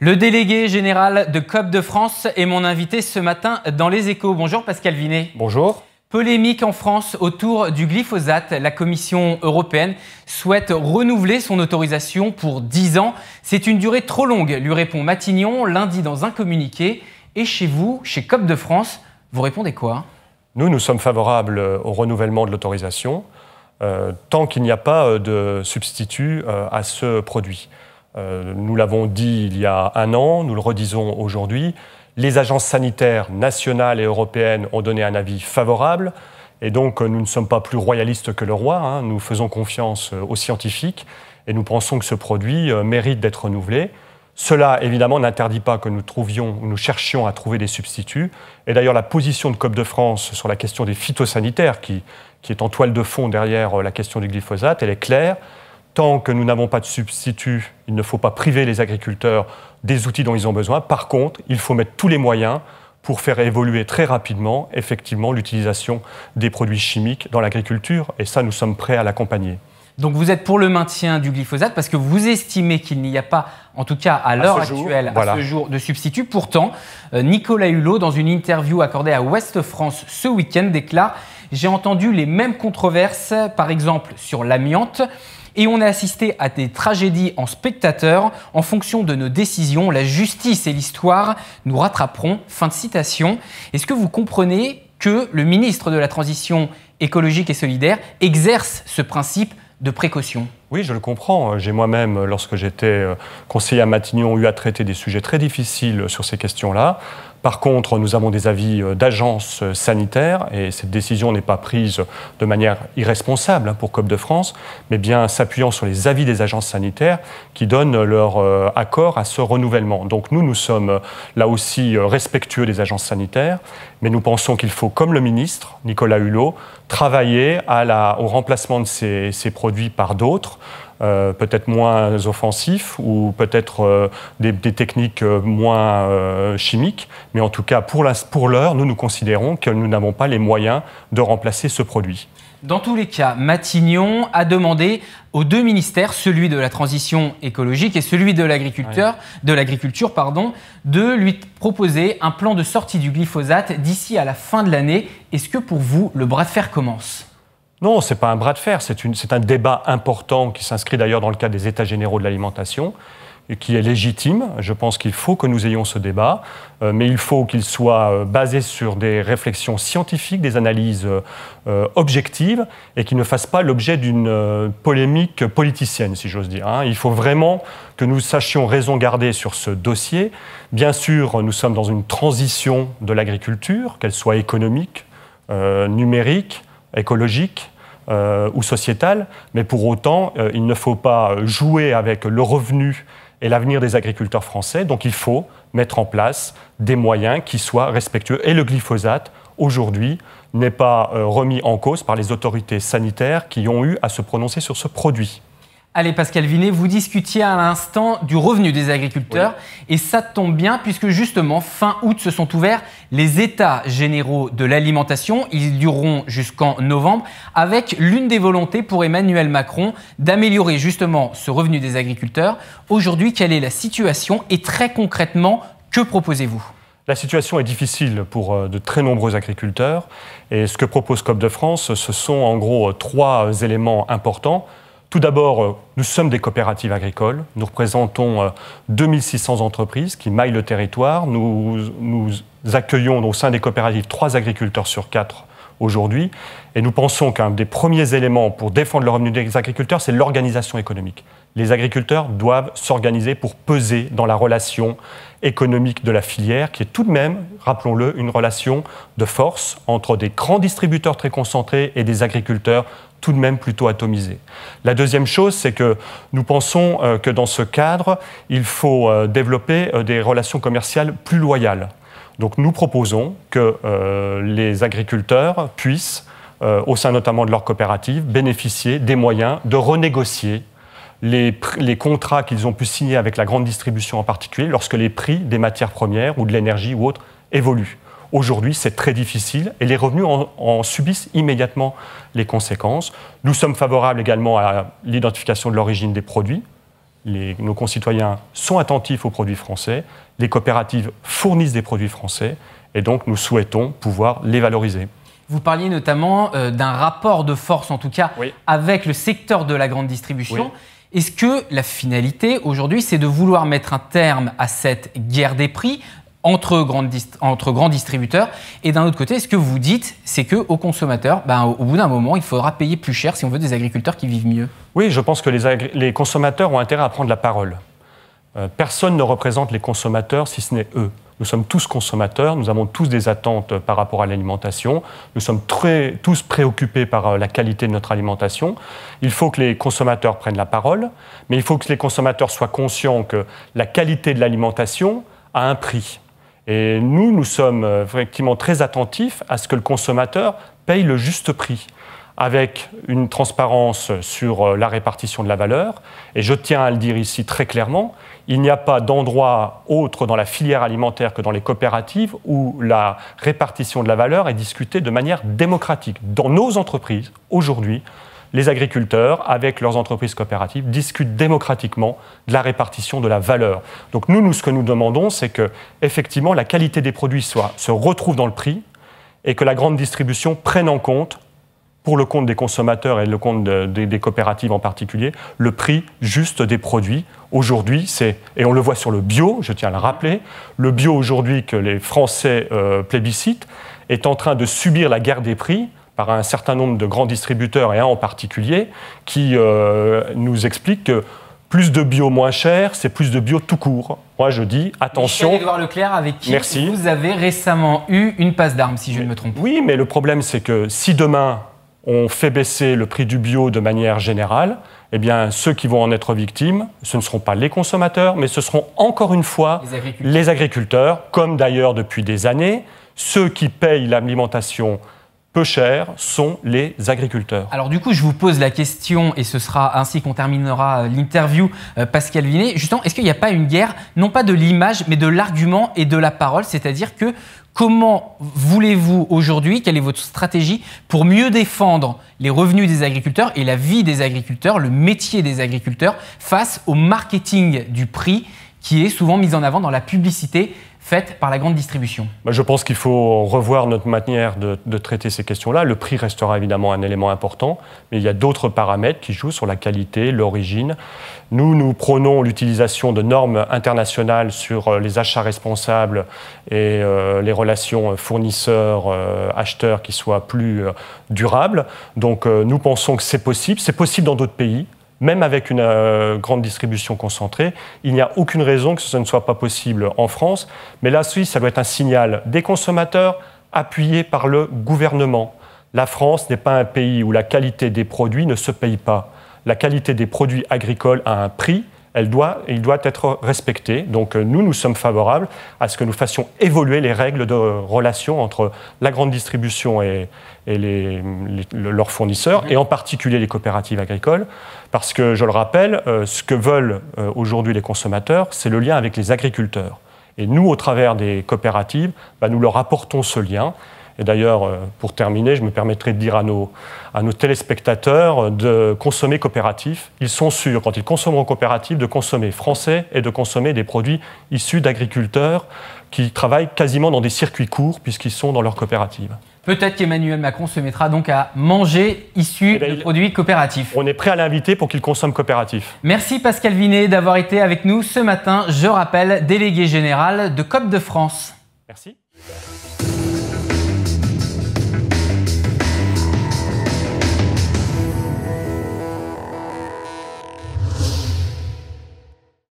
Le délégué général de Coop de France est mon invité ce matin dans Les Échos. Bonjour Pascal Vinet. Bonjour. Polémique en France autour du glyphosate. La Commission européenne souhaite renouveler son autorisation pour 10 ans. C'est une durée trop longue, lui répond Matignon lundi dans un communiqué. Et chez vous, chez Coop de France, vous répondez quoi? Nous sommes favorables au renouvellement de l'autorisation tant qu'il n'y a pas de substitut à ce produit. Nous l'avons dit il y a un an, nous le redisons aujourd'hui. Les agences sanitaires nationales et européennes ont donné un avis favorable. Et donc, nous ne sommes pas plus royalistes que le roi. Nous faisons confiance aux scientifiques et nous pensons que ce produit mérite d'être renouvelé. Cela, évidemment, n'interdit pas que nous cherchions à trouver des substituts. Et d'ailleurs, la position de Coop de France sur la question des phytosanitaires, qui est en toile de fond derrière la question du glyphosate, elle est claire. Tant que nous n'avons pas de substitut, il ne faut pas priver les agriculteurs des outils dont ils ont besoin. Par contre, il faut mettre tous les moyens pour faire évoluer très rapidement, effectivement, l'utilisation des produits chimiques dans l'agriculture. Et ça, nous sommes prêts à l'accompagner. Donc vous êtes pour le maintien du glyphosate parce que vous estimez qu'il n'y a pas, en tout cas à l'heure actuelle, à ce jour, de substitut. Pourtant, Nicolas Hulot, dans une interview accordée à Ouest France ce week-end, déclare « J'ai entendu les mêmes controverses, par exemple sur l'amiante. Et on a assisté à des tragédies en spectateurs. En fonction de nos décisions, la justice et l'histoire nous rattraperont. » Fin de citation. Est-ce que vous comprenez que le ministre de la Transition écologique et solidaire exerce ce principe de précaution? Oui, je le comprends. J'ai moi-même, lorsque j'étais conseiller à Matignon, eu à traiter des sujets très difficiles sur ces questions-là. Par contre, nous avons des avis d'agences sanitaires et cette décision n'est pas prise de manière irresponsable pour Coop de France, mais bien s'appuyant sur les avis des agences sanitaires qui donnent leur accord à ce renouvellement. Donc nous sommes là aussi respectueux des agences sanitaires, mais nous pensons qu'il faut, comme le ministre Nicolas Hulot, travailler au remplacement de ces produits par d'autres, peut-être moins offensifs ou peut-être des techniques moins chimiques. Mais en tout cas, pour l'heure, nous considérons que nous n'avons pas les moyens de remplacer ce produit. Dans tous les cas, Matignon a demandé aux deux ministères, celui de la transition écologique et celui de l'agriculture, de lui proposer un plan de sortie du glyphosate d'ici à la fin de l'année. Est-ce que pour vous, le bras de fer commence ? Non, ce n'est pas un bras de fer, c'est un débat important qui s'inscrit d'ailleurs dans le cadre des États généraux de l'alimentation et qui est légitime. Je pense qu'il faut que nous ayons ce débat, mais il faut qu'il soit basé sur des réflexions scientifiques, des analyses objectives et qu'il ne fasse pas l'objet d'une polémique politicienne, si j'ose dire. Il faut vraiment que nous sachions raison garder sur ce dossier. Bien sûr, nous sommes dans une transition de l'agriculture, qu'elle soit économique, numérique, écologique ou sociétale, mais pour autant, il ne faut pas jouer avec le revenu et l'avenir des agriculteurs français. Donc il faut mettre en place des moyens qui soient respectueux. Et le glyphosate, aujourd'hui, n'est pas remis en cause par les autorités sanitaires qui ont eu à se prononcer sur ce produit. Allez Pascal Vinet, vous discutiez à l'instant du revenu des agriculteurs et ça tombe bien puisque justement fin août se sont ouverts les États généraux de l'alimentation. Ils dureront jusqu'en novembre avec l'une des volontés pour Emmanuel Macron d'améliorer justement ce revenu des agriculteurs. Aujourd'hui, quelle est la situation et très concrètement, que proposez-vous ? La situation est difficile pour de très nombreux agriculteurs et ce que propose Coop de France, ce sont en gros 3 éléments importants. Tout d'abord, nous sommes des coopératives agricoles. Nous représentons 2600 entreprises qui maillent le territoire. Nous accueillons au sein des coopératives 3 agriculteurs sur 4 aujourd'hui. Et nous pensons qu'un des premiers éléments pour défendre le revenu des agriculteurs, c'est l'organisation économique. Les agriculteurs doivent s'organiser pour peser dans la relation économique de la filière, qui est tout de même, rappelons-le, une relation de force entre des grands distributeurs très concentrés et des agriculteurs tout de même plutôt atomisés. La deuxième chose, c'est que nous pensons que dans ce cadre, il faut développer des relations commerciales plus loyales. Donc nous proposons que les agriculteurs puissent, au sein notamment de leur coopérative, bénéficier des moyens de renégocier les contrats qu'ils ont pu signer avec la grande distribution en particulier, lorsque les prix des matières premières ou de l'énergie ou autres évoluent. Aujourd'hui, c'est très difficile et les revenus en subissent immédiatement les conséquences. Nous sommes favorables également à l'identification de l'origine des produits. nos concitoyens sont attentifs aux produits français, les coopératives fournissent des produits français, et donc nous souhaitons pouvoir les valoriser. Vous parliez notamment d'un rapport de force, en tout cas, oui, avec le secteur de la grande distribution. Oui. Est-ce que la finalité, aujourd'hui, c'est de vouloir mettre un terme à cette guerre des prix entre grands distributeurs? Et d'un autre côté, ce que vous dites, c'est qu'aux consommateurs, au bout d'un moment, il faudra payer plus cher si on veut des agriculteurs qui vivent mieux. Oui, je pense que les consommateurs ont intérêt à prendre la parole. Personne ne représente les consommateurs si ce n'est eux. Nous sommes tous consommateurs, nous avons tous des attentes par rapport à l'alimentation, nous sommes tous préoccupés par la qualité de notre alimentation. Il faut que les consommateurs prennent la parole, mais il faut que les consommateurs soient conscients que la qualité de l'alimentation a un prix. Et nous sommes effectivement très attentifs à ce que le consommateur paye le juste prix, avec une transparence sur la répartition de la valeur. Et je tiens à le dire ici très clairement, il n'y a pas d'endroit autre dans la filière alimentaire que dans les coopératives où la répartition de la valeur est discutée de manière démocratique. Dans nos entreprises, aujourd'hui, les agriculteurs, avec leurs entreprises coopératives, discutent démocratiquement de la répartition de la valeur. Donc nous, ce que nous demandons, c'est que, effectivement, la qualité des produits se retrouve dans le prix et que la grande distribution prenne en compte, pour le compte des consommateurs et le compte des coopératives en particulier, le prix juste des produits. Aujourd'hui, et on le voit sur le bio, je tiens à le rappeler, le bio aujourd'hui que les Français plébiscitent est en train de subir la guerre des prix par un certain nombre de grands distributeurs, et un en particulier, qui nous explique que plus de bio moins cher, c'est plus de bio tout court. Moi, je dis, attention... Michel-Édouard Leclerc, avec qui vous avez récemment eu une passe d'armes, si je ne me trompe pas. Oui, mais le problème, c'est que si demain, on fait baisser le prix du bio de manière générale, eh bien, ceux qui vont en être victimes, ce ne seront pas les consommateurs, mais ce seront encore une fois les agriculteurs, comme d'ailleurs depuis des années. Ceux qui payent l'alimentation peu cher sont les agriculteurs. Alors du coup, je vous pose la question, et ce sera ainsi qu'on terminera l'interview, Pascal Vinet. Justement, est-ce qu'il n'y a pas une guerre, non pas de l'image, mais de l'argument et de la parole? C'est-à-dire que comment voulez-vous aujourd'hui, quelle est votre stratégie pour mieux défendre les revenus des agriculteurs et la vie des agriculteurs, le métier des agriculteurs, face au marketing du prix qui est souvent mis en avant dans la publicité faite par la grande distribution? Je pense qu'il faut revoir notre manière de traiter ces questions-là. Le prix restera évidemment un élément important, mais il y a d'autres paramètres qui jouent sur la qualité, l'origine. Nous prônons l'utilisation de normes internationales sur les achats responsables et les relations fournisseurs-acheteurs qui soient plus durables. Donc nous pensons que c'est possible dans d'autres pays. Même avec une grande distribution concentrée, il n'y a aucune raison que ce ne soit pas possible en France. Mais là, ça doit être un signal des consommateurs appuyé par le gouvernement. La France n'est pas un pays où la qualité des produits ne se paye pas. La qualité des produits agricoles a un prix, il doit être respecté. Donc nous sommes favorables à ce que nous fassions évoluer les règles de relation entre la grande distribution et leurs fournisseurs, et en particulier les coopératives agricoles, parce que, je le rappelle, ce que veulent aujourd'hui les consommateurs, c'est le lien avec les agriculteurs. Et nous, au travers des coopératives, nous leur apportons ce lien. Et d'ailleurs, pour terminer, je me permettrai de dire à nos téléspectateurs de consommer coopératif. Ils sont sûrs, quand ils consommeront coopératif, de consommer français et de consommer des produits issus d'agriculteurs qui travaillent quasiment dans des circuits courts puisqu'ils sont dans leur coopérative. Peut-être qu'Emmanuel Macron se mettra donc à manger issus de produits coopératifs. On est prêt à l'inviter pour qu'il consomme coopératif. Merci Pascal Vinet d'avoir été avec nous ce matin. Je rappelle, délégué général de Coop de France. Merci.